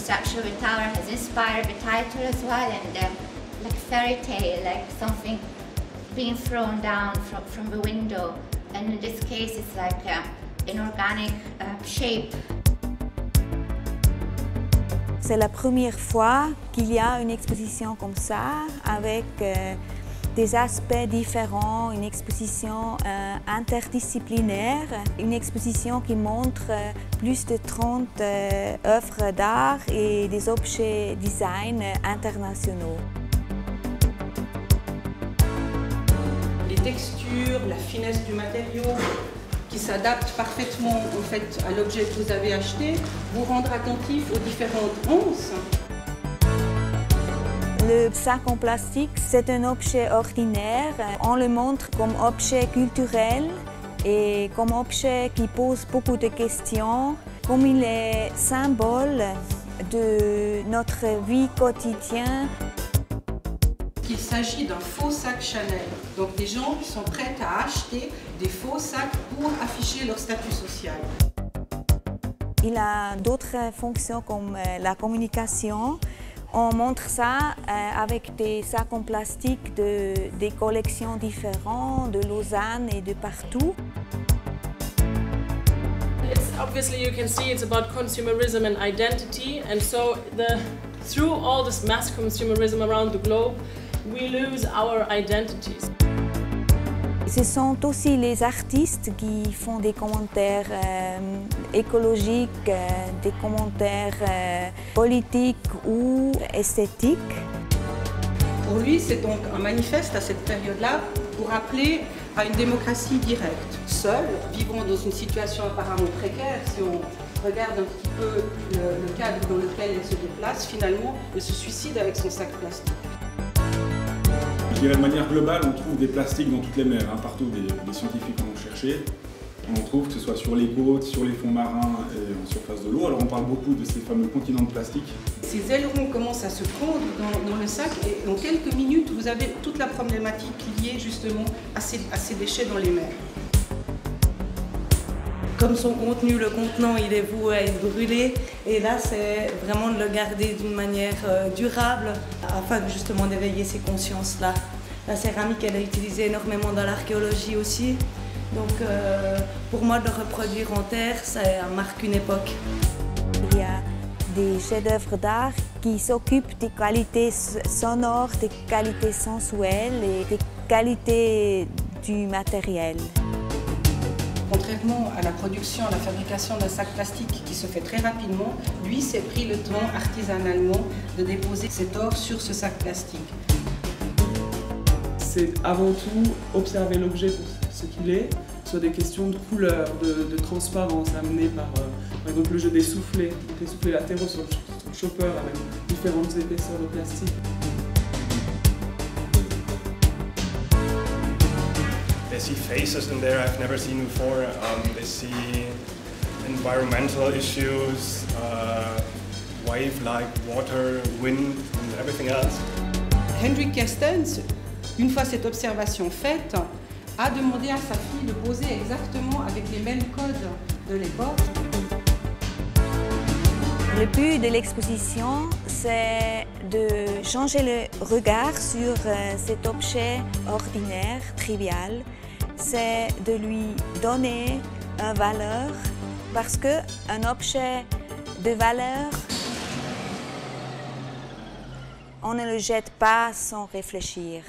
structure of the tower has inspired the title as well, and like fairy tale, like something being thrown down from the window. And in this case, it's like an organic shape. C'est la première fois qu'il y a une exposition comme ça, avec des aspects différents, une exposition interdisciplinaire, une exposition qui montre plus de 30 œuvres d'art et des objets design internationaux. Les textures, la finesse du matériau, qui s'adapte parfaitement en fait, à l'objet que vous avez acheté, vous rendre attentif aux différentes onces. Le sac en plastique, c'est un objet ordinaire. On le montre comme objet culturel et comme objet qui pose beaucoup de questions, comme il est symbole de notre vie quotidienne. Il s'agit d'un faux sac Chanel. Donc des gens qui sont prêts à acheter des faux sacs pour afficher leur statut social. Il a d'autres fonctions comme la communication. On montre ça avec des sacs en plastique des collections différentes, de Lausanne et de partout. Obviously, you can see it's about consumerism and identity, and so through all this mass consumerism around the globe, we lose our identities. Ce sont aussi les artistes qui font des commentaires écologiques, des commentaires politiques ou esthétiques. Pour lui, c'est donc un manifeste à cette période-là pour appeler à une démocratie directe. Seul, vivant dans une situation apparemment précaire, si on regarde un petit peu le cadre dans lequel elle se déplace, finalement, elle se suicide avec son sac plastique. Je dirais de manière globale, on trouve des plastiques dans toutes les mers, hein, partout des scientifiques en ont cherché. On en trouve que ce soit sur les côtes, sur les fonds marins et en surface de l'eau. Alors on parle beaucoup de ces fameux continents de plastique. Ces ailerons commencent à se prendre dans le sac et en quelques minutes, vous avez toute la problématique liée justement à ces déchets dans les mers. Comme son contenu, le contenant, il est voué à être brûlé. Et là, c'est vraiment de le garder d'une manière durable afin justement d'éveiller ces consciences-là. La céramique, elle est utilisée énormément dans l'archéologie aussi. Donc pour moi, de le reproduire en terre, ça marque une époque. Il y a des chefs-d'œuvre d'art qui s'occupent des qualités sonores, des qualités sensuelles et des qualités du matériel. Contrairement à la production, à la fabrication d'un sac plastique qui se fait très rapidement, lui s'est pris le temps artisanalement de déposer cet or sur ce sac plastique. C'est avant tout observer l'objet pour ce qu'il est, sur des questions de couleur, de transparence amenées par exemple le jeu des soufflets, donc les soufflets latéraux sur le chopper avec différentes épaisseurs de plastique. They see faces in there I've never seen before. They see environmental issues, wave like water, wind and everything else. Hendrik Kerstens, une fois cette observation faite, a demandé à sa fille de poser exactement avec les mêmes codes de l'époque. Le but de l'exposition, c'est de changer le regard sur cet objet ordinaire, trivial. C'est de lui donner une valeur, parce qu'un objet de valeur, on ne le jette pas sans réfléchir.